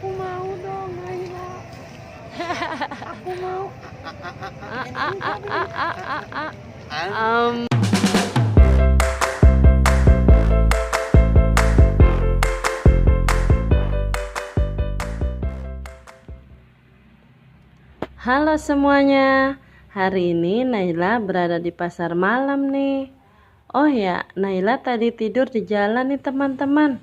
Aku mau dong, Naila. Aku mau. Halo semuanya, hari ini Naila berada di pasar malam nih. Oh ya, Naila tadi tidur di jalan nih teman-teman.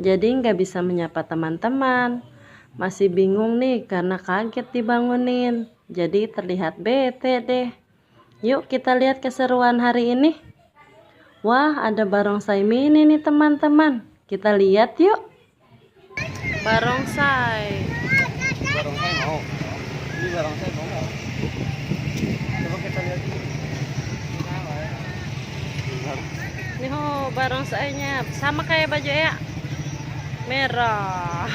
Jadi nggak bisa menyapa teman-teman. Masih bingung nih karena kaget dibangunin. Jadi terlihat bete deh. Yuk kita lihat keseruan hari ini. Wah, ada barongsai mini nih teman-teman. Kita lihat yuk. Barongsai. Barongsai mau. Ini barongsai mau. Coba kita lihat. Nih ho, barongsainya sama kayak baju ya. Merah.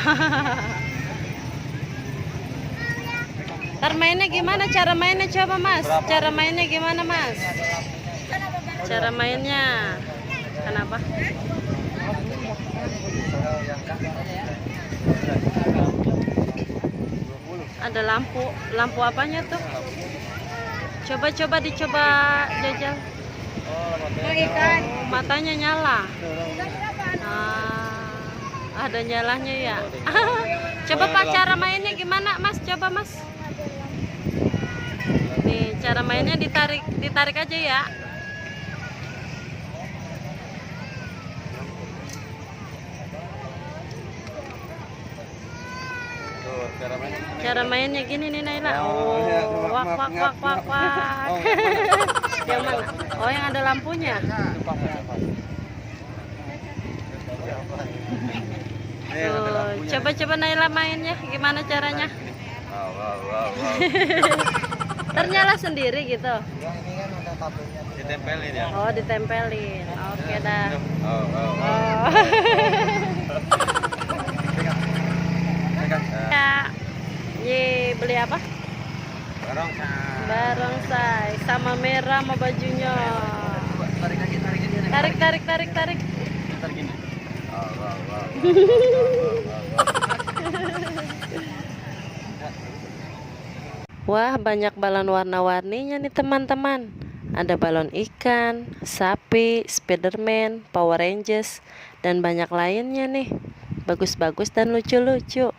Ntar mainnya gimana? Cara mainnya coba mas. Cara mainnya gimana mas? Cara mainnya. Kenapa? Ada lampu. Lampu apanya tuh? Coba dicoba jajal. Oh, matanya nyala. Ada nyalanya ya. Coba pak cara mainnya gimana mas? Coba mas. Nih cara mainnya ditarik aja ya. Cara mainnya gini nih Naila. Oh, wak. Yang mana? Oh, yang ada lampunya. Coba Naila mainnya gimana caranya? Ternyala sendiri gitu. Ditempelin ya. Oh, ditempelin. Oke dah. Oh. Ya. Ye, beli apa? Barongsai sama merah sama bajunya. Tarik. Wah, banyak balon warna-warninya nih teman-teman. Ada balon ikan, sapi, Spiderman, Power Rangers, dan banyak lainnya nih. Bagus-bagus dan lucu-lucu.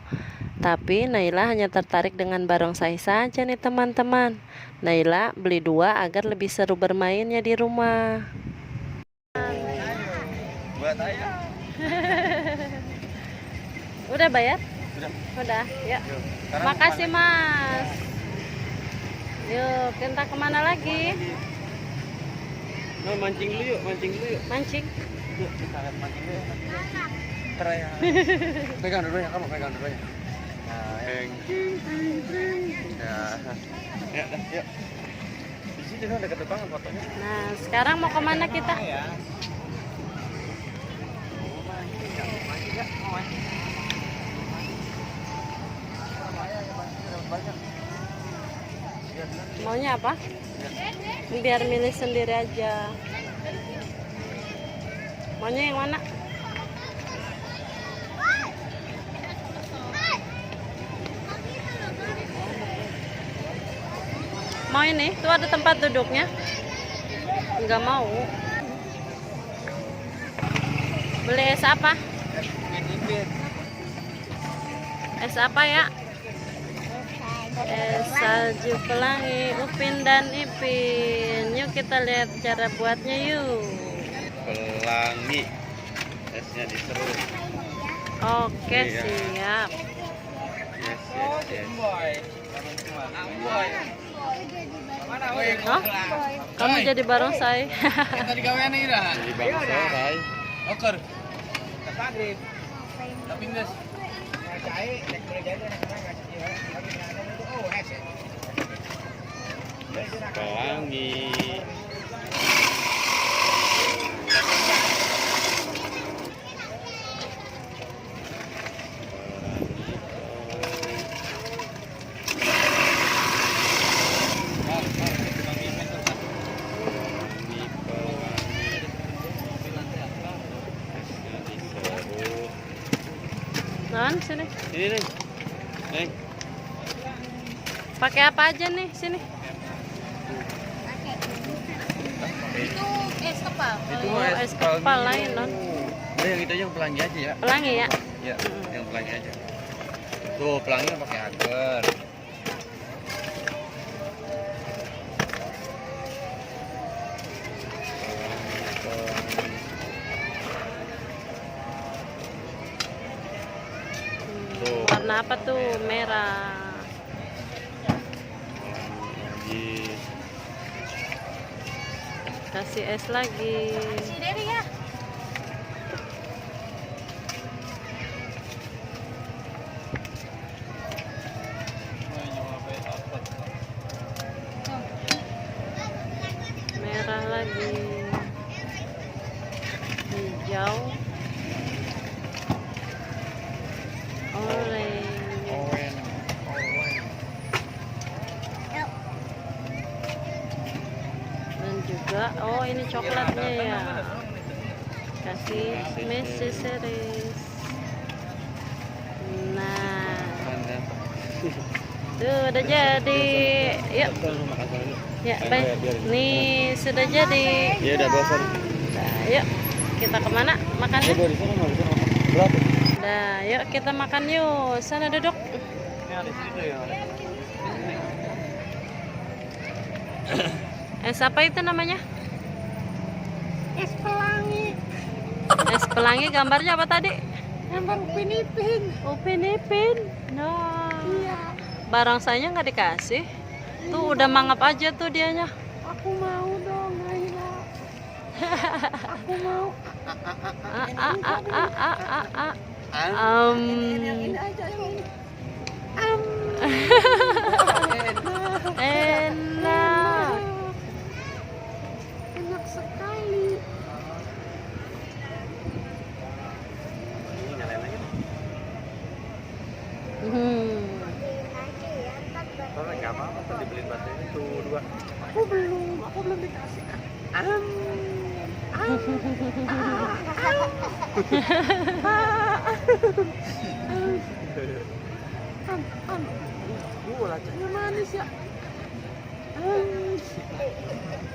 Tapi Naila hanya tertarik dengan barongsai saja nih teman-teman. Naila beli 2 agar lebih seru bermainnya di rumah. Buat ayah. Udah bayar? Udah. Ya. Makasih mas. Yuk, kita kemana lagi? Nah, mancing dulu yuk. Mancing. Yuk, kita lihat mancing dulu. Teraya. Pegang dulu ya, kamu pegang dulu ya. Nah, ya, yuk. Di sini kan dekat banget fotonya. Nah, sekarang mau kemana kita? Maunya apa? Biar milih sendiri aja. Maunya yang mana? Mau ini? Tuh ada tempat duduknya. Enggak mau. Beli es apa? Es apa ya? Es salju pelangi, Upin dan Ipin. Yuk kita lihat cara buatnya yuk. Pelangi. Esnya diserut. Oke, Iya. siap. Yes. Oh, kamu jadi barongsai. Tadi gawean nih dah. Jadi barongsai. Oker. Tapi nges. Pelangi. Non, sini. Ini nih. Neng. Pakai apa aja nih sini? Itu es kepal. Itu Oh, es kepal lain, Non. Udah yang itu aja yang pelangi aja ya. Pelangi ya? Ya, yang pelangi aja. Tuh, pelangi pakai agar. Warna apa tuh? Merah. Lagi. Kasih es lagi. Si Dewi ya. Merah lagi. Hijau. Orange. Owen. Dan juga, oh ini coklatnya ya. Kasih Messi series. Nah, Mana? tuh udah jadi. Yuk, ya baik. Nih sudah jadi. Iya udah bosan. Nah, yuk kita kemana makannya? Di sana nggak bisa makan. Berapa? Nah, yuk kita makan yuk. Sana duduk. Ini ada situ ya. Es apa itu namanya? Es pelangi. Es pelangi, gambarnya apa tadi? Gambar Upin Ipin. Upin Ipin. Nah, Iya. barang saya nggak dikasih. Tuh udah mangap aja tuh dianya. Aku mau dong, Naila. Aku mau. Ah, ah, ah, ah, ah, ah, ah. Yang ini aja yang ini. Enak. Enak sekali. Ini nyalain lagi. Hmm. Kalau nggak apa-apa, tadi dibeliin baterainya tuh 2. Aku belum dikasih. Rasanya manis ya.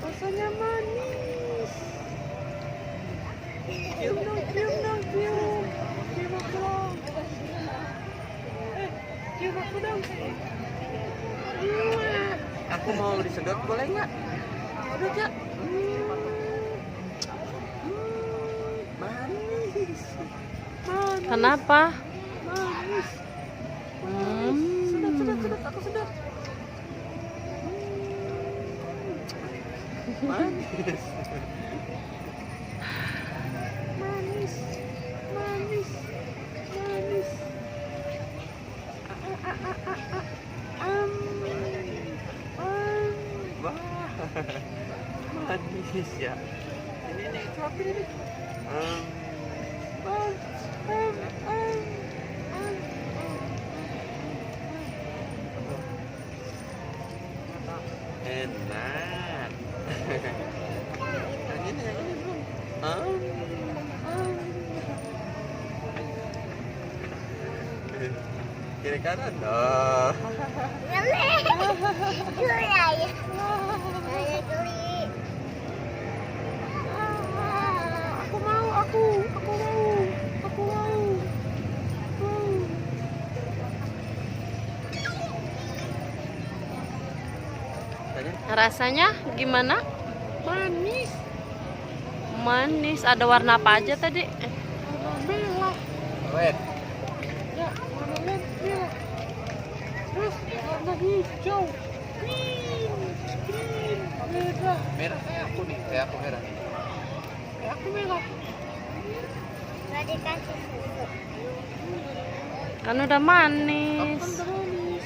Rasanya manis. Cium dong, cium dong, cium. Cium aku dong. Cium aku dong. Aku mau disedot boleh nggak? Udah, Cak. Manis. Manis. Kenapa? Manis. Hmm. Sedot, aku sedot. Manis. Manis. Manis. Manis. Wah. Manis ya. Ini suapin ini. Enak. Yang ini belum. Kiri kanan. Oh. Aku mau, aku mau. Rasanya gimana? Manis. Manis. Ada warna apa aja tadi? Warna merah. Red. Ya, warna merah. Terus warna hijau. Green. Merah. Merah kayak aku nih, kayak aku merah. Aku merah. Kan udah manis. Manis.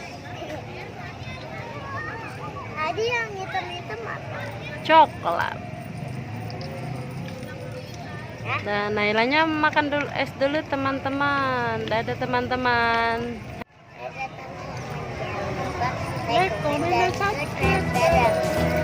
Tadi yang hitam-hitam apa? Coklat. Dan Nailanya makan dulu es dulu teman-teman. Dadah teman-teman. Ada teman-teman jangan lupa Like, comment, dan subscribe. Dadah.